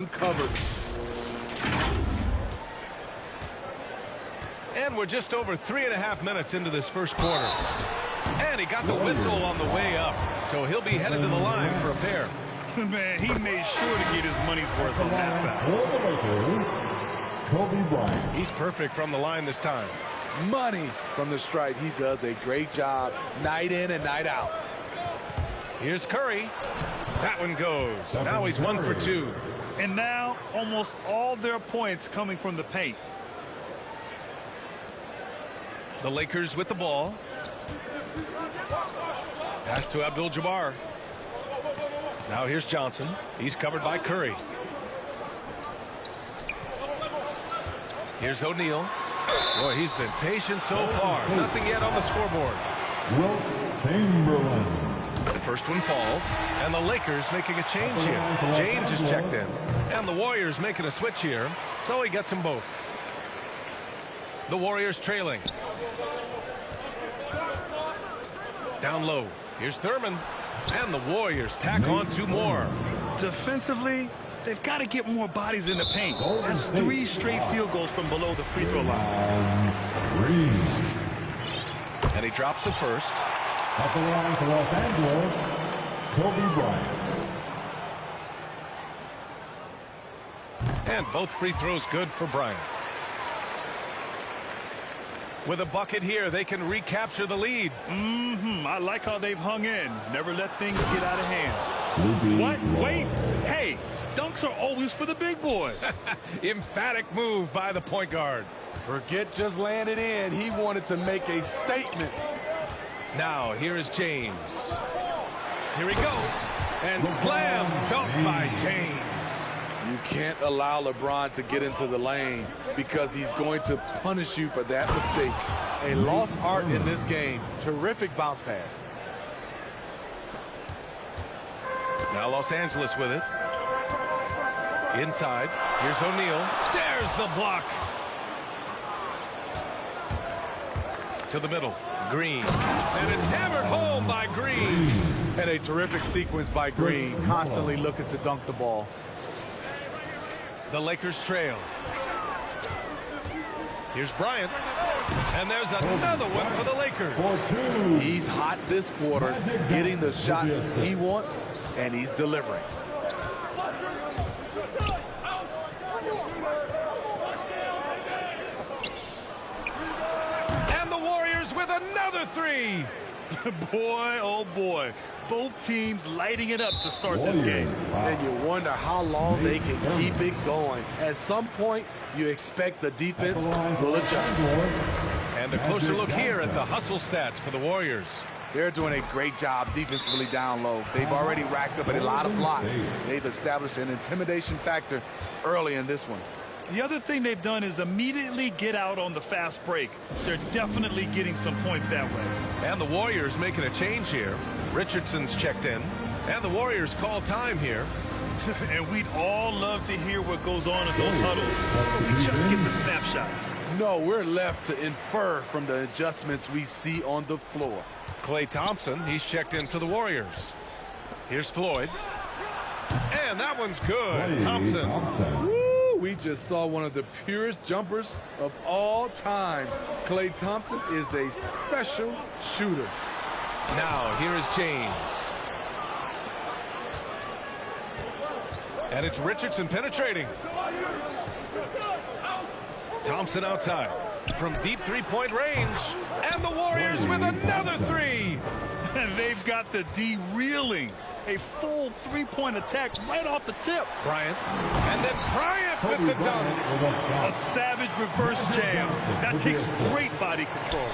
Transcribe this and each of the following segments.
Covered. And we're just over 3.5 minutes into this first quarter. And he got the whistle on the way up, so he'll be headed to the line for a pair. Man, he made sure to get his money's worth on that foul. He's perfect from the line this time. Money from the stripe. He does a great job night in and night out. Here's Curry. That one goes. Now he's 1 for 2. And now almost all their points coming from the paint. The Lakers with the ball. Pass to Abdul-Jabbar. Now here's Johnson. He's covered by Curry. Here's O'Neal. Boy, he's been patient so far. Nothing yet on the scoreboard. The first one falls, and the Lakers making a change here. James is checked in, and the Warriors making a switch here, so he gets them both. The Warriors trailing. Down low. Here's Thurman, and the Warriors tack on 2 more. Defensively, they've got to get more bodies in the paint. That's 3 straight field goals from below the free throw line. And he drops the first. At the line for Los Angeles, Kobe Bryant. And both free throws good for Bryant. With a bucket here, they can recapture the lead. I like how they've hung in. Never let things get out of hand. What? Wait. Hey, dunks are always for the big boys. Emphatic move by the point guard. Forget just landed in. He wanted to make a statement. Now, here is James. Here he goes. And slam dunk by James. You can't allow LeBron to get into the lane because he's going to punish you for that mistake. A lost art in this game. Terrific bounce pass. Now Los Angeles with it. Inside. Here's O'Neal. There's the block. To the middle. Green. And it's hammered home by Green. And a terrific sequence by Green. Constantly looking to dunk the ball. The Lakers trail. Here's Bryant. And there's another one for the Lakers. He's hot this quarter, getting the shots he wants, and he's delivering. And the Warriors with another 3. Boy, oh boy. Both teams lighting it up to start this game. And you wonder how long they can keep it going. At some point, you expect the defense will adjust. And a closer look here at the hustle stats for the Warriors. They're doing a great job defensively down low. They've already racked up a lot of blocks. They've established an intimidation factor early in this one. The other thing they've done is immediately get out on the fast break. They're definitely getting some points that way. And the Warriors making a change here. Richardson's checked in. And the Warriors call time here. And we'd all love to hear what goes on in those huddles. But we just get the snapshots. No, we're left to infer from the adjustments we see on the floor. Klay Thompson, he's checked in for the Warriors. Here's Floyd. And that one's good. Thompson. Woo, we just saw one of the purest jumpers of all time. Klay Thompson is a special shooter. Now, here is James. And it's Richardson penetrating. Thompson outside from deep three-point range. And the Warriors with another 3. And they've got the D reeling. A full 3-point attack right off the tip. Bryant. And then Bryant with the dunk. A savage reverse jam. That takes great body control.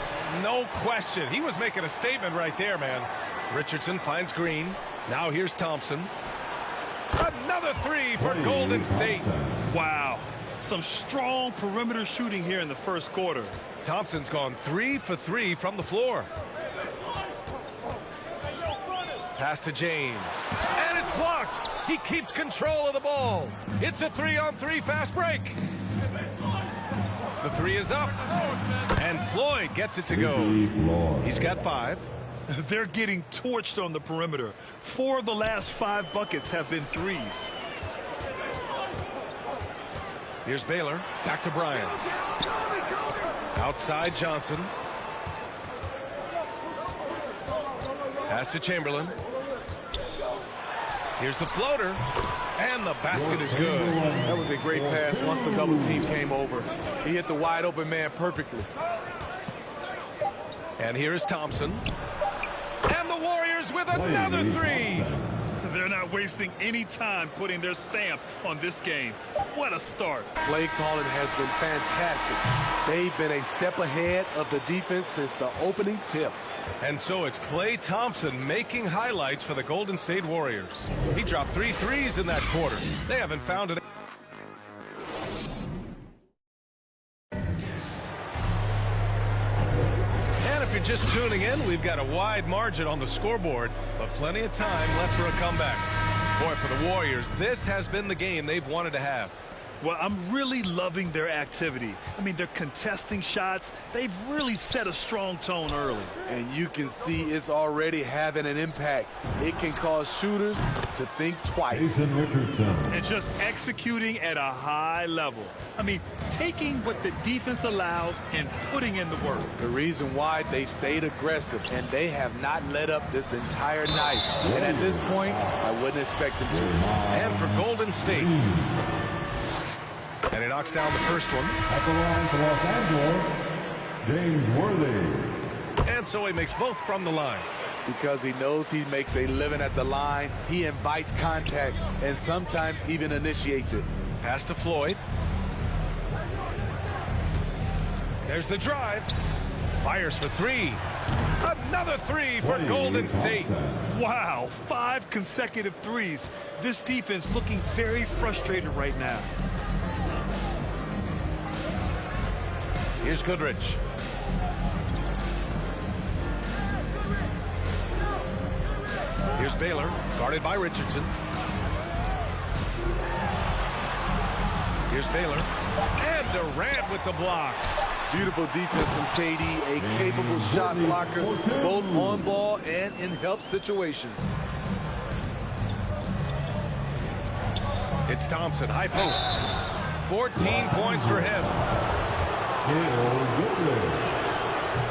No question. He was making a statement right there, man. Richardson finds Green. Now here's Thompson. Another 3 for Golden State. Wow. Some strong perimeter shooting here in the first quarter. Thompson's gone 3 for 3 from the floor. Pass to James. And it's blocked. He keeps control of the ball. It's a 3-on-3 fast break. The 3 is up. And Floyd gets it to go. He's got 5. They're getting torched on the perimeter. 4 of the last 5 buckets have been threes. Here's Baylor. Back to Bryant. Outside Johnson. Pass to Chamberlain. Here's the floater. And the basket is good. That was a great pass once the double team came over. He hit the wide open man perfectly. And here is Thompson. And the Warriors with another three. They're not wasting any time putting their stamp on this game. What a start. Play calling has been fantastic. They've been a step ahead of the defense since the opening tip. And so it's Klay Thompson making highlights for the Golden State Warriors. He dropped 3 threes in that quarter. They haven't found it. And if you're just tuning in, we've got a wide margin on the scoreboard, but plenty of time left for a comeback. Boy, for the Warriors, this has been the game they've wanted to have. Well, I'm really loving their activity. I mean, they're contesting shots. They've really set a strong tone early. And you can see it's already having an impact. It can cause shooters to think twice. And just executing at a high level. I mean, taking what the defense allows and putting in the work. The reason why they've stayed aggressive, and they have not let up this entire night. And at this point, I wouldn't expect them to. And for Golden State. And he knocks down the first one. At the line for Los Angeles, James Worthy. And so he makes both from the line. Because he knows he makes a living at the line, he invites contact and sometimes even initiates it. Pass to Floyd. There's the drive. Fires for three. Another three for Golden State. Wow, 5 consecutive threes. This defense looking very frustrated right now. Here's Goodrich. Here's Baylor, guarded by Richardson. Here's Baylor. And Durant with the block. Beautiful defense from KD, a capable shot blocker, both on ball and in help situations. It's Thompson, high post. 14 points for him.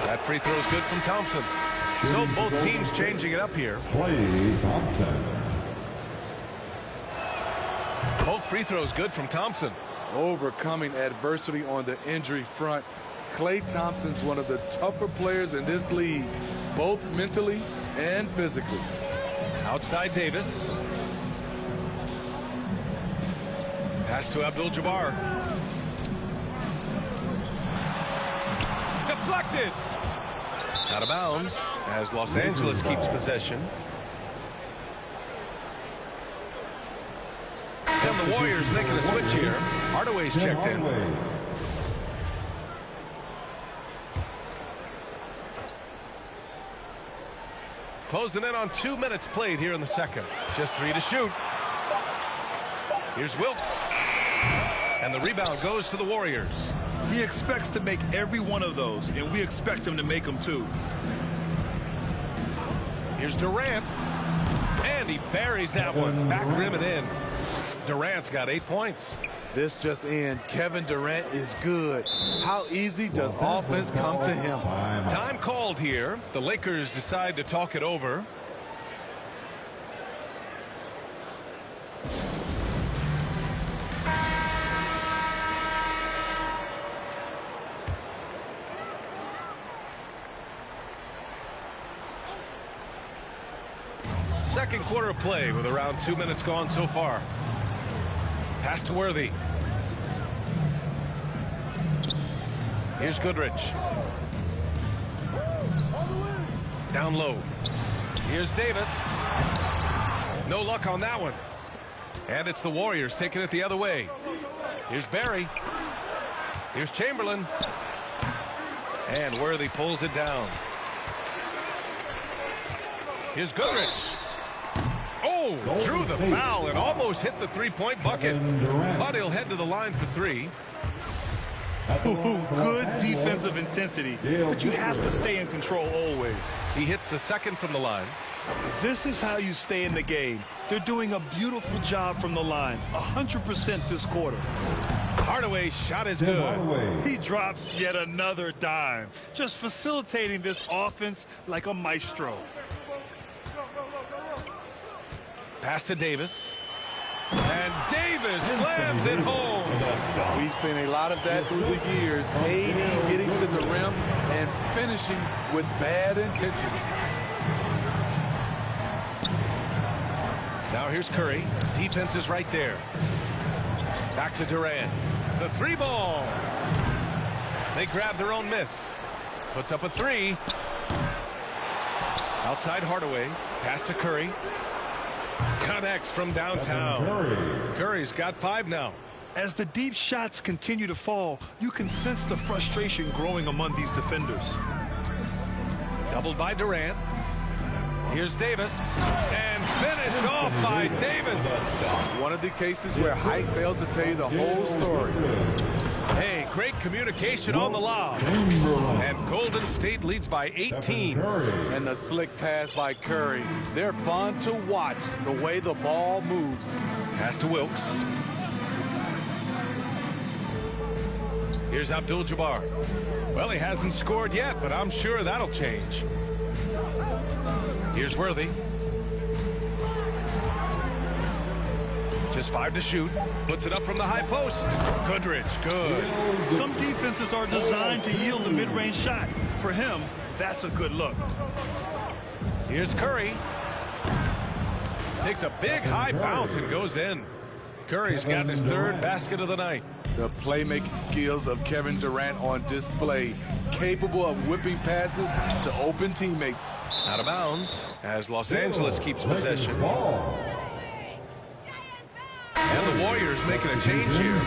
That free throw is good from Thompson. So both teams changing it up here. Klay Thompson. Both free throws good from Thompson. Overcoming adversity on the injury front. Klay Thompson's one of the tougher players in this league, both mentally and physically. Outside Davis. Pass to Abdul-Jabbar. Deflected. Out of bounds as Los Angeles keeps possession. And the Warriors making a switch here. Hardaway's checked in. Closing in on 2 minutes played here in the second. Just 3 to shoot. Here's Wilkes. And the rebound goes to the Warriors. He expects to make every one of those, and we expect him to make them too. Here's Durant. And he buries that one. Back rim and in. Durant's got 8 points. This just in. Kevin Durant is good. How easy does offense come to him? Time called here. The Lakers decide to talk it over. Second quarter of play with around 2 minutes gone so far. Pass to Worthy. Here's Goodrich. Down low. Here's Davis. No luck on that one. And it's the Warriors taking it the other way. Here's Barry. Here's Chamberlain. And Worthy pulls it down. Here's Goodrich. Oh, drew the foul and almost hit the three-point bucket. But he'll head to the line for 3. Good defensive intensity, but you have to stay in control always. He hits the second from the line. This is how you stay in the game. They're doing a beautiful job from the line. 100% this quarter. Hardaway's shot is good. He drops yet another dime. Just facilitating this offense like a maestro. Pass to Davis. And Davis slams it home. We've seen a lot of that through the years. AD getting to the rim and finishing with bad intentions. Now here's Curry. Defense is right there. Back to Durant. The three ball. They grab their own miss. Puts up a three. Outside Hardaway. Pass to Curry. Connects from downtown. Curry's got 5 now. As the deep shots continue to fall, you can sense the frustration growing among these defenders. Doubled by Durant. Here's Davis. And finished off by Davis. One of the cases where height fails to tell you the whole story. Hey, great communication on the lob. And Golden State leads by 18. And the slick pass by Curry. They're fun to watch the way the ball moves. Pass to Wilkes. Here's Abdul-Jabbar. Well, he hasn't scored yet, but I'm sure that'll change. Here's Worthy. Just 5 to shoot. Puts it up from the high post. Goodrich, good. Some defenses are designed to yield a mid-range shot. For him, that's a good look. Here's Curry. Takes a big high bounce and goes in. Curry's gotten his 3rd basket of the night. The playmaking skills of Kevin Durant on display. Capable of whipping passes to open teammates. Out of bounds as Los Angeles keeps possession. And the Warriors making a change here.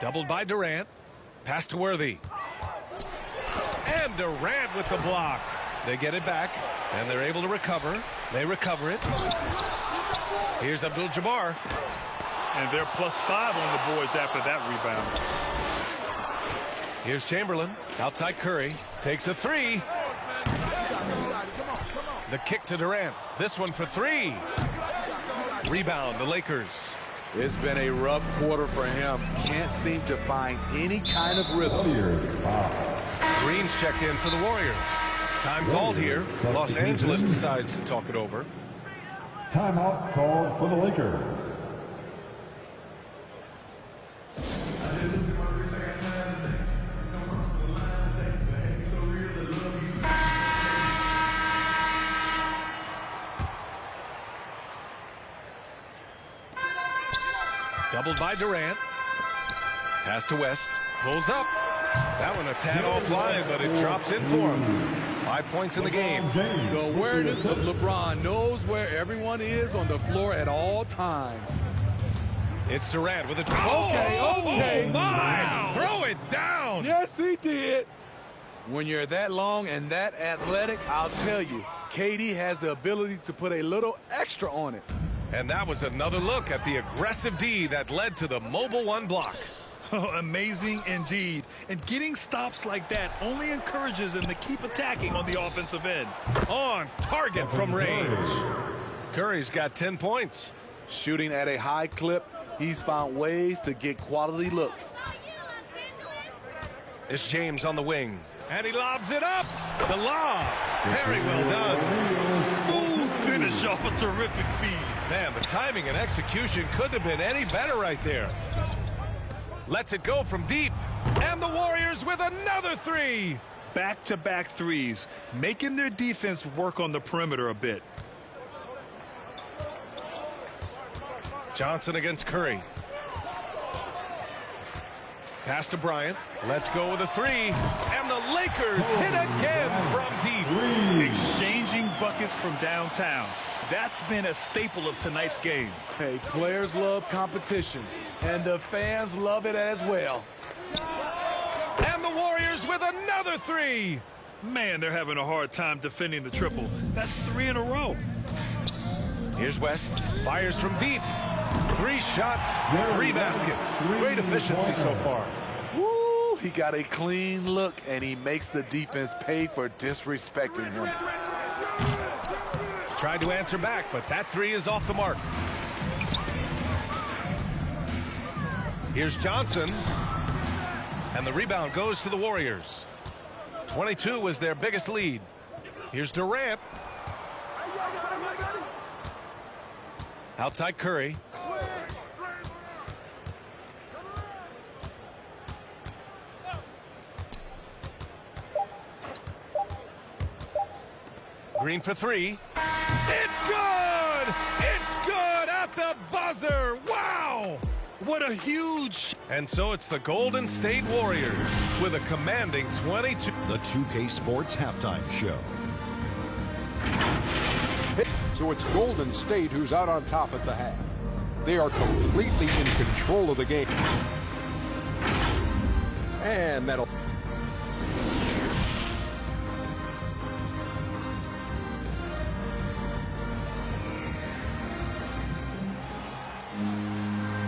Doubled by Durant. Pass to Worthy. And Durant with the block. They get it back, and they're able to recover. They recover it. Here's Abdul-Jabbar. And they're +5 on the boards after that rebound. Here's Chamberlain. Outside Curry. Takes a 3. The kick to Durant. This one for 3. Rebound, the Lakers. It's been a rough quarter for him. Can't seem to find any kind of rhythm. Green's checked in for the Warriors. Time called here. Los Angeles decides to talk it over. Timeout called for the Lakers. Doubled by Durant. Pass to West. Pulls up. That one a tad offline, but it drops in for him. 5 points in the game. The awareness of LeBron knows where everyone is on the floor at all times. It's Durant with a... Okay. Oh, my! Wow. Throw it down! Yes, he did. When you're that long and that athletic, I'll tell you, KD has the ability to put a little extra on it. And that was another look at the aggressive D that led to the mobile 1 block. Oh, amazing indeed. And getting stops like that only encourages them to keep attacking on the offensive end. On target from range. Curry's got 10 points. Shooting at a high clip, he's found ways to get quality looks. It's James on the wing. And he lobs it up. The lob. Very well done. Smooth finish off a terrific feed. Man, the timing and execution couldn't have been any better right there. Lets it go from deep. And the Warriors with another 3. Back-to-back threes, making their defense work on the perimeter a bit. Johnson against Curry. Pass to Bryant. Let's go with a 3. And the Lakers hit again from deep. Exchanging buckets from downtown. That's been a staple of tonight's game. Hey, players love competition, and the fans love it as well. And the Warriors with another 3. Man, they're having a hard time defending the triple. That's 3 in a row. Here's West. Fires from deep. 3 shots, 3 baskets. Great efficiency so far. Woo, he got a clean look, and he makes the defense pay for disrespecting him. Tried to answer back, but that 3 is off the mark. Here's Johnson, and the rebound goes to the Warriors. 22 was their biggest lead. Here's Durant. Outside Curry. Green for 3. It's good! It's good at the buzzer! Wow! What a huge... And so it's the Golden State Warriors with a commanding 22. The 2K Sports Halftime Show. So it's Golden State who's out on top at the half. They are completely in control of the game. And that'll...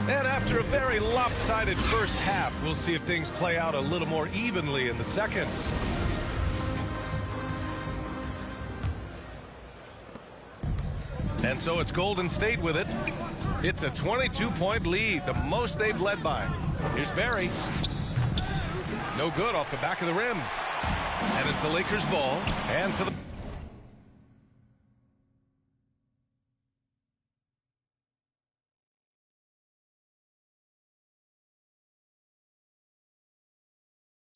And after a very lopsided first half, we'll see if things play out a little more evenly in the second. And so it's Golden State with it. It's a 22-point lead, the most they've led by. Here's Barry. No good off the back of the rim. And it's the Lakers' ball. And for the...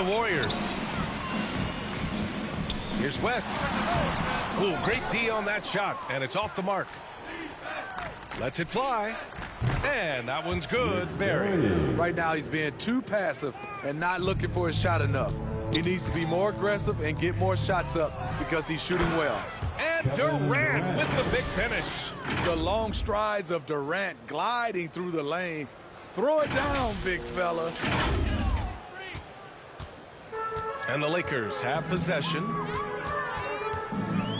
Warriors. Here's West. Ooh, great D on that shot, and it's off the mark. Lets it fly, and that one's good. Barry. Right now, he's being too passive and not looking for his shot enough. He needs to be more aggressive and get more shots up because he's shooting well. And Durant with the big finish. The long strides of Durant gliding through the lane. Throw it down, big fella. And the Lakers have possession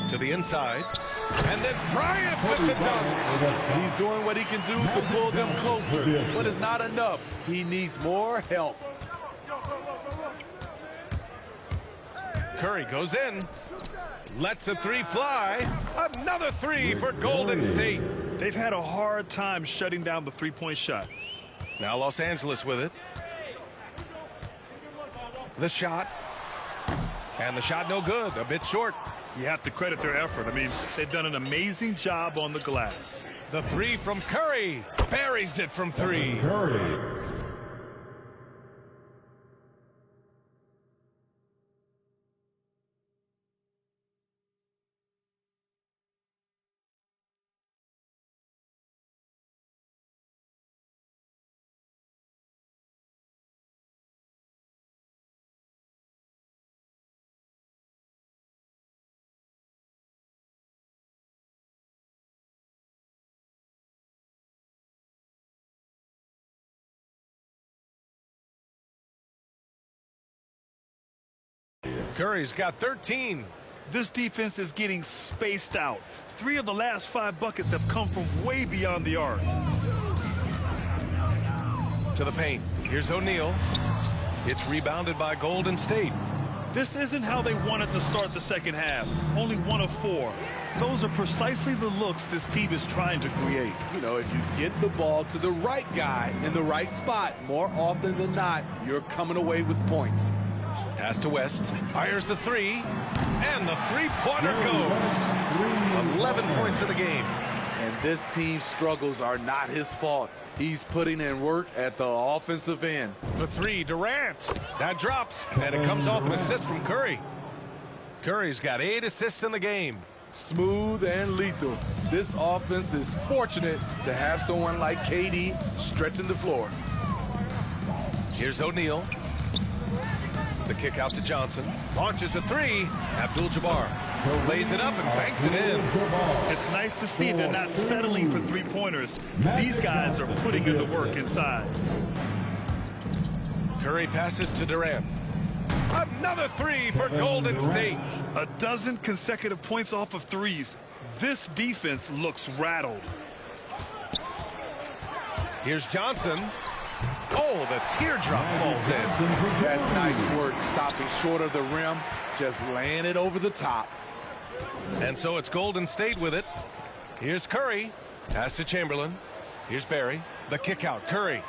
to the inside. And then Bryant with the dunk. He's doing what he can do to pull them closer, but it's not enough. He needs more help. Curry goes in. Lets the 3 fly. Another 3 for Golden State. They've had a hard time shutting down the three-point shot. Now Los Angeles with it. The shot. And the shot no good, a bit short. You have to credit their effort. I mean, they've done an amazing job on the glass. The 3 from Curry. Buries it from 3. Curry. Curry's got 13. This defense is getting spaced out. 3 of the last 5 buckets have come from way beyond the arc. To the paint. Here's O'Neal. It's rebounded by Golden State. This isn't how they wanted to start the second half. Only 1 of 4. Those are precisely the looks this team is trying to create. You know, if you get the ball to the right guy in the right spot, more often than not, you're coming away with points. Pass to West. Fires the 3. And the 3-pointer goes. 11 points in the game. And this team's struggles are not his fault. He's putting in work at the offensive end. The 3, Durant. That drops, and it comes off an assist from Curry. Curry's got 8 assists in the game. Smooth and lethal. This offense is fortunate to have someone like KD stretching the floor. Here's O'Neal. The kick out to Johnson. Launches a 3. Abdul-Jabbar lays it up and banks it in. It's nice to see they're not settling for three-pointers. These guys are putting in the work inside. Curry passes to Durant. Another 3 for Golden State. A dozen consecutive points off of threes. This defense looks rattled. Here's Johnson. Oh, the teardrop falls in. That's nice work, stopping short of the rim, just laying it over the top. And so it's Golden State with it. Here's Curry. Pass to Chamberlain. Here's Barry. The kick out. Curry.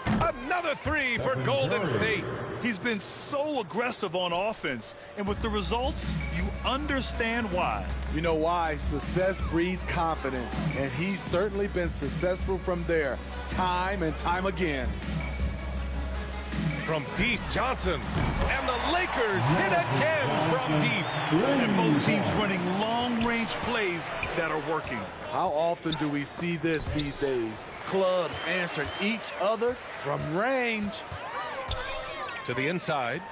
Another three for Golden State. He's been so aggressive on offense, and with the results, you understand why. You know why? Success breeds confidence, and he's certainly been successful from there, time and time again. From deep, Johnson. And the Lakers hit again from deep. And both teams running long-range plays that are working. How often do we see this these days? Clubs answering each other from range. To the inside.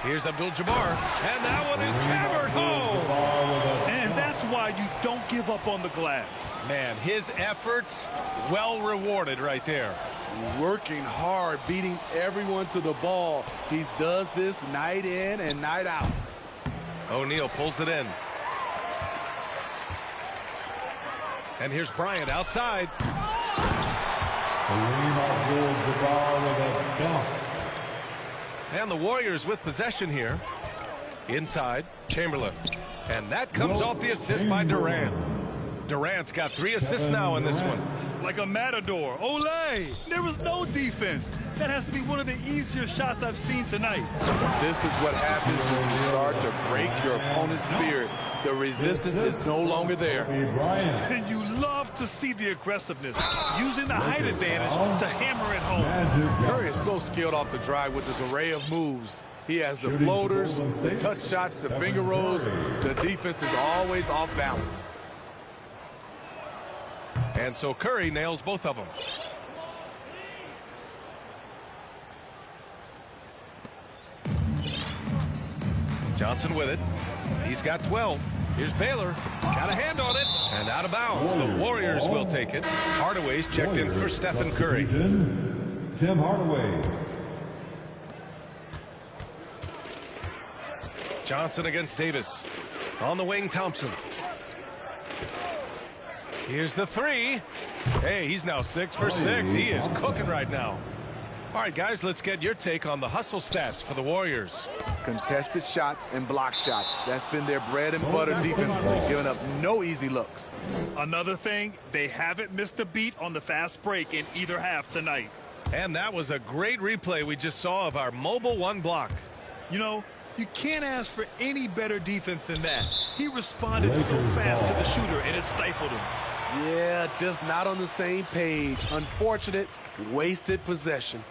Here's Abdul-Jabbar. And that one is hammered home. And that's why you don't give up on the glass. Man, his efforts well rewarded right there. Working hard, beating everyone to the ball. He does this night in and night out. O'Neal pulls it in. And here's Bryant outside. And the Warriors with possession here. Inside, Chamberlain. And that comes off the assist by Durant. Durant's got 3 assists now in this one. Like a matador. Olay! There was no defense. That has to be one of the easier shots I've seen tonight. This is what happens when you start to break your opponent's spirit. The resistance is no longer there. And you love to see the aggressiveness, using the height advantage to hammer it home. Curry is so skilled off the drive with his array of moves. He has the floaters, the touch shots, the finger rolls. The defense is always off balance. And so Curry nails both of them. Johnson with it. He's got 12. Here's Baylor. Got a hand on it. And out of bounds. The Warriors will take it. Hardaway's checked in for Stephen Curry. Tim Hardaway. Johnson against Davis. On the wing, Thompson. Here's the three. Hey, he's now 6 for 6. He is cooking right now. All right, guys, let's get your take on the hustle stats for the Warriors. Contested shots and block shots. That's been their bread and butter defensively, giving up no easy looks. Another thing, they haven't missed a beat on the fast break in either half tonight. And that was a great replay we just saw of our mobile one block. You know, you can't ask for any better defense than that. He responded so fast to the shooter, and it stifled him. Yeah, just not on the same page. Unfortunate, wasted possession.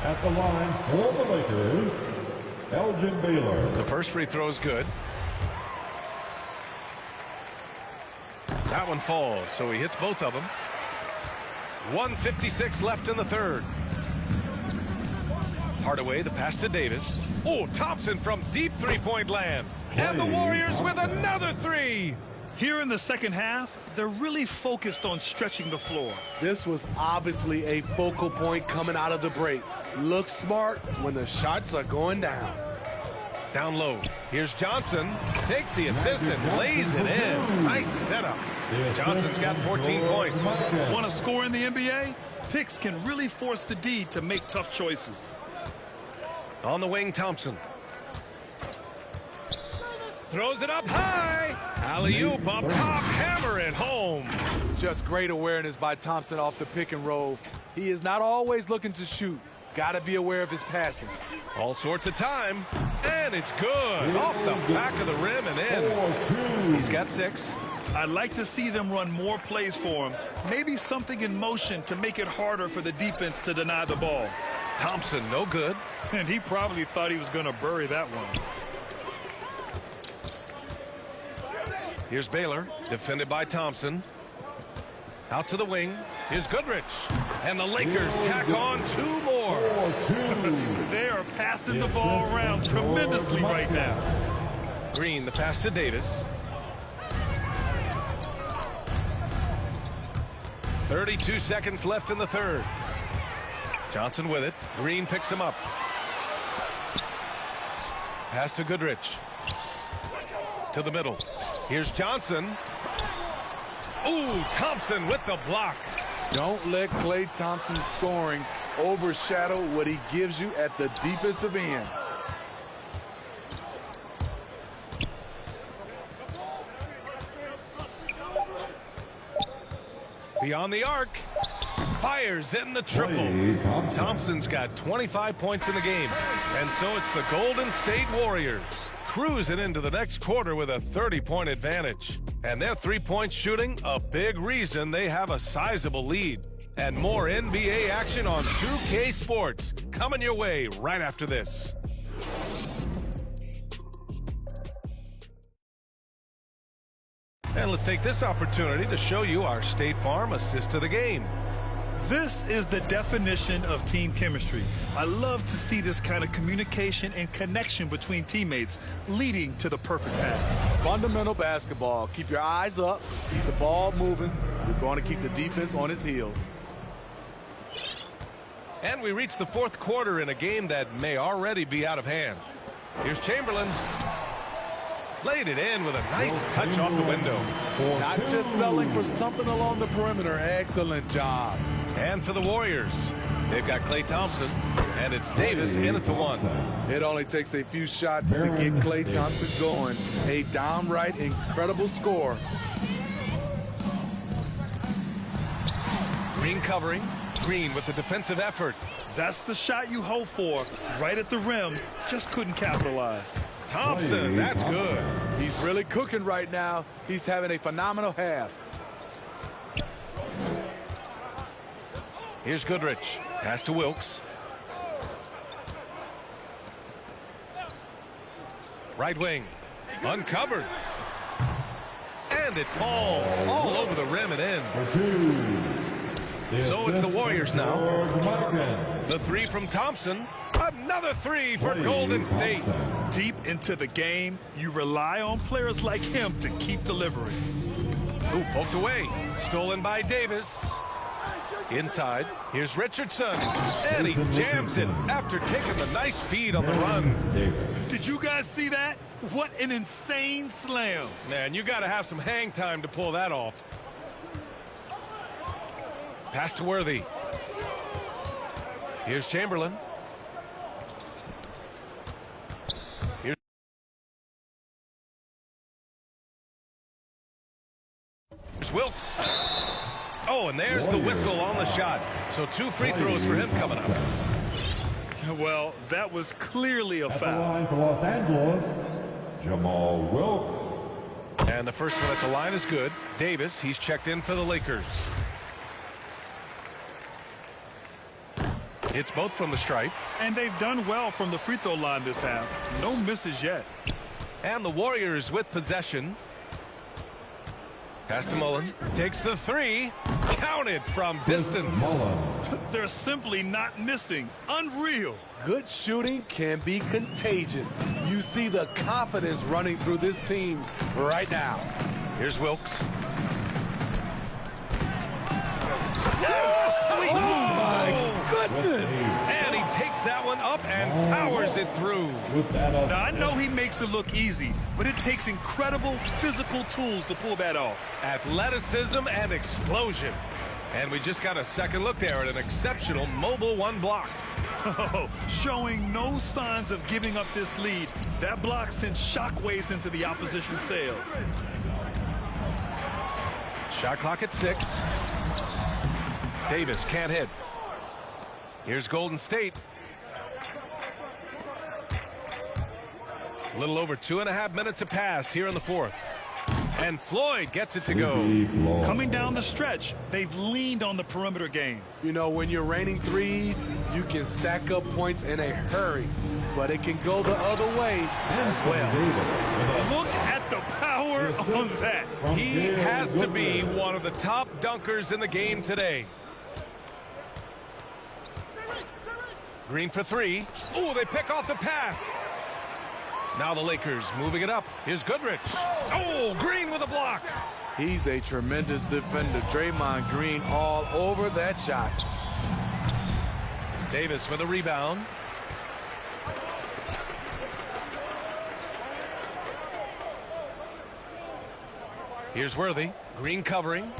At the line for the Lakers, Elgin Baylor. The first free throw is good. That one falls, so he hits both of them. 1:56 left in the third. Hardaway, the pass to Davis. Oh, Thompson from deep three-point land. And the Warriors with another three. Here in the second half, they're really focused on stretching the floor. This was obviously a focal point coming out of the break. Look smart when the shots are going down. Down low. Here's Johnson. Takes the assist and lays it in. Nice setup. Johnson's got 14 points. Want to score in the NBA? Picks can really force the D to make tough choices. On the wing, Thompson. Throws it up high. Alley-oop up top. Hammer it home. Just great awareness by Thompson off the pick and roll. He is not always looking to shoot. Got to be aware of his passing. All sorts of time. And it's good. Off the back of the rim and in. He's got 6. I'd like to see them run more plays for him. Maybe something in motion to make it harder for the defense to deny the ball. Thompson, no good. And he probably thought he was going to bury that one. Here's Baylor, defended by Thompson. Out to the wing. Here's Goodrich. And the Lakers tack on 2 more. They are passing the ball around tremendously right now. Green, the pass to Davis. 32 seconds left in the third. Johnson with it. Green picks him up. Pass to Goodrich. To the middle. Here's Johnson. Ooh, Thompson with the block. Don't let Klay Thompson's scoring overshadow what he gives you at the defensive end. Beyond the arc. Fires in the triple. Thompson's got 25 points in the game. And so it's the Golden State Warriors cruising into the next quarter with a 30-point advantage. And their three-point shooting, a big reason they have a sizable lead. And more NBA action on 2K Sports coming your way right after this. And let's take this opportunity to show you our State Farm assist to the game. This is the definition of team chemistry. I love to see this kind of communication and connection between teammates leading to the perfect pass. Fundamental basketball. Keep your eyes up, keep the ball moving. You're going to keep the defense on its heels. And we reach the fourth quarter in a game that may already be out of hand. Here's Chamberlain. Laid it in with a nice touch off the window. Not just selling for something along the perimeter. Excellent job. And for the Warriors, they've got Klay Thompson, and it's Davis in at the one. It only takes a few shots to get Klay Thompson going. A downright incredible score. Green covering. Green with the defensive effort. That's the shot you hope for. Right at the rim, just couldn't capitalize. Thompson, that's good. He's really cooking right now. He's having a phenomenal half. Here's Goodrich. Pass to Wilkes. Right wing. Uncovered. And it falls all over the rim and in. So it's the Warriors now. The three from Thompson. Another three for Golden State. Deep into the game, you rely on players like him to keep delivering. Ooh, poked away. Stolen by Davis. Inside, here's Richardson. And he jams it after taking the nice feed on the run. Did you guys see that? What an insane slam. Man, you got to have some hang time to pull that off. Pass to Worthy. Here's Chamberlain. Here's Wilkes. Oh, and there's the whistle on the shot. So 2 free throws for him coming up. Well, that was clearly a At the foul. line for Los Angeles, Jamal Wilkes. And the first one at the line is good. Davis, he's checked in for the Lakers. Hits both from the stripe. And they've done well from the free throw line this half. No misses yet. And the Warriors with possession. Pass to Mullen. Takes the three. Counted from distance. They're simply not missing. Unreal. Good shooting can be contagious. You see the confidence running through this team right now. Here's Wilkes. Oh, my goodness. And he takes that one up and powers it through. Now, I know he makes it look easy, but it takes incredible physical tools to pull that off. Athleticism and explosion. And we just got a second look there at an exceptional mobile one block. Showing no signs of giving up this lead. That block sends shockwaves into the opposition sails. Shot clock at 6. Davis can't hit. Here's Golden State. A little over 2.5 minutes have passed here in the fourth. And Floyd gets it to go. Coming down the stretch, they've leaned on the perimeter game. You know, when you're raining threes, you can stack up points in a hurry, but it can go the other way as well. Look at the power on that. He has to be one of the top dunkers in the game today. Green for 3. Oh, they pick off the pass. Now the Lakers moving it up. Here's Goodrich. Oh, Green with a block. He's a tremendous defender. Draymond Green all over that shot. Davis with a rebound. Here's Worthy. Green covering.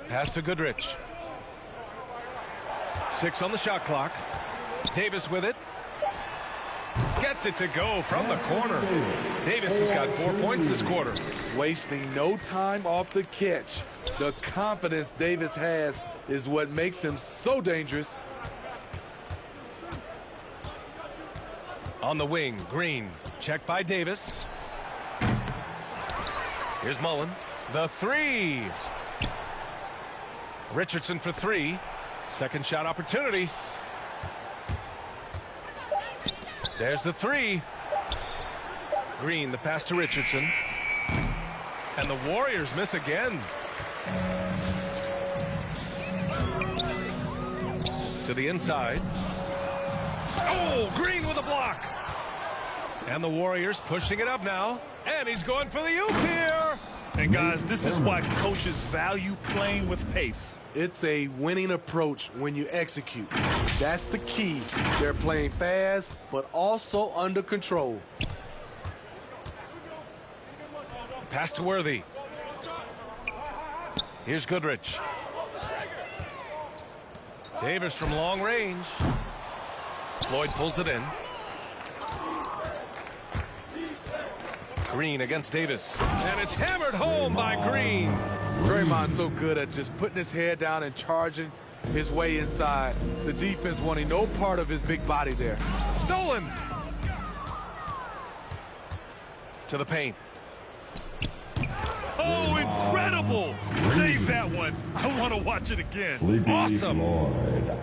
Pass to Goodrich. 6 on the shot clock. Davis with it. Gets it to go from the corner. Davis has got 4 points this quarter. Wasting no time off the catch. The confidence Davis has is what makes him so dangerous. On the wing, Green. Check by Davis. Here's Mullen. The 3. Richardson for 3. Second shot opportunity. There's the 3. Green, the pass to Richardson. And the Warriors miss again. To the inside. Oh, Green with a block. And the Warriors pushing it up now. And he's going for the oop here. And guys, this is why coaches value playing with pace. It's a winning approach when you execute. That's the key. They're playing fast, but also under control. Pass to Worthy. Here's Goodrich. Davis from long range. Floyd pulls it in. Green against Davis. And it's hammered home by Green. Draymond's so good at just putting his head down and charging his way inside. The defense wanting no part of his big body there. Stolen. To the paint. Oh, incredible. Save that one. I want to watch it again. Sleepy Awesome. Floyd.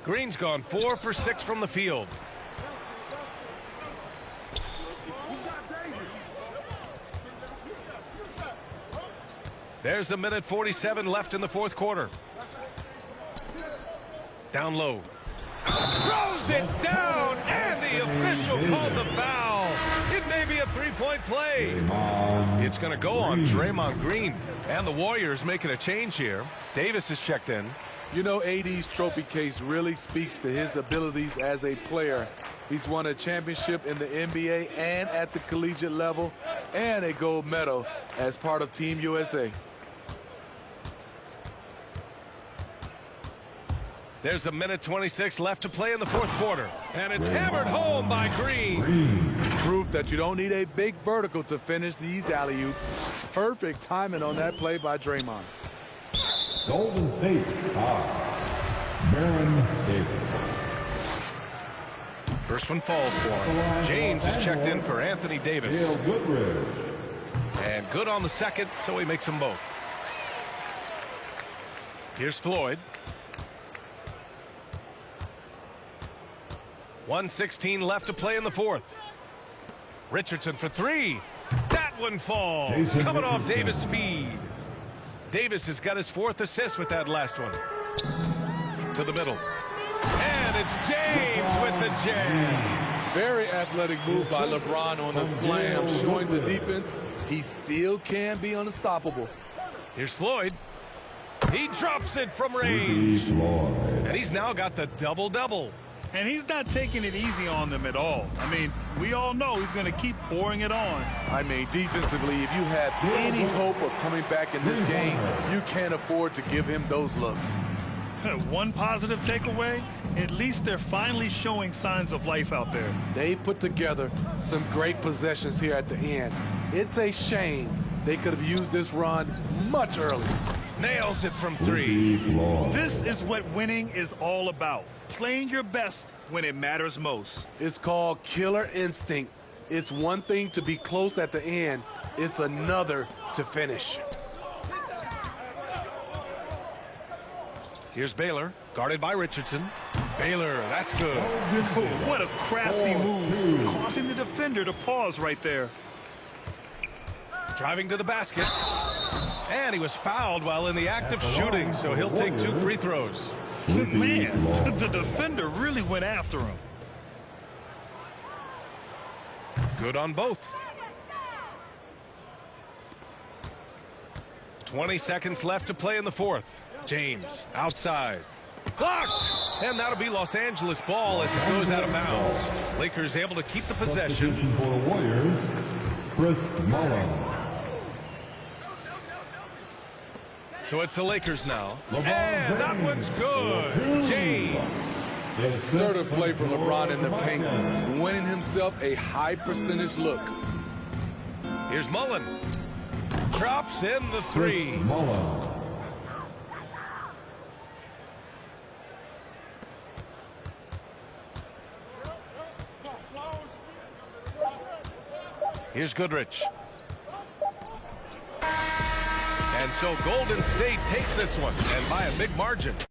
Green's gone 4 for 6 from the field. There's a minute 47 left in the fourth quarter. Down low. Throws it down, and the official calls a foul. It may be a three-point play. It's going to go on Draymond Green. And the Warriors making a change here. Davis is checked in. You know, AD's trophy case really speaks to his abilities as a player. He's won a championship in the NBA and at the collegiate level, and a gold medal as part of Team USA. There's a minute 26 left to play in the fourth quarter. And it's hammered home by Green. Proof that you don't need a big vertical to finish these alley-oops. Perfect timing on that play by Draymond. Golden State, Baron Davis. First one falls for him. James is checked in for Anthony Davis. Dale Goodrich. And good on the second, so he makes them both. Here's Floyd. 1:16 left to play in the fourth. Richardson for 3. That one falls. Jason Coming off Richardson. Davis' feed. Davis has got his 4th assist with that last one. To the middle. And it's James with the J. Very athletic move by LeBron on the slam, showing the defense he still can be unstoppable. Here's Floyd. He drops it from Sleepy range. Floyd. And he's now got the double-double. And he's not taking it easy on them at all. I mean, we all know he's going to keep pouring it on. I mean, defensively, if you have any hope of coming back in this game, you can't afford to give him those looks. One positive takeaway, at least they're finally showing signs of life out there. They put together some great possessions here at the end. It's a shame they could have used this run much earlier. Nails it from 3. Sleepy Floyd. This is what winning is all about. Playing your best when it matters most. It's called killer instinct. It's one thing to be close at the end. It's another to finish. Here's Baylor, guarded by Richardson. Baylor, that's good. What a crafty move, causing the defender to pause right there. Driving to the basket. And he was fouled while in the act of shooting, so he'll take 2 free throws. Sleepy Man, Floyd. the defender really went after him. Good on both. 20 seconds left to play in the fourth. James outside. Blocked! And that'll be Los Angeles ball as it goes out of bounds. Lakers able to keep the possession. Substitution for the Warriors, Chris Mullin. So it's the Lakers now. LeBron And that James. one's good. James. Assertive play from LeBron in the paint, winning himself a high percentage look. Here's Mullen. Drops in the three. Chris Mullin. Here's Goodrich. And so Golden State takes this one, and by a big margin.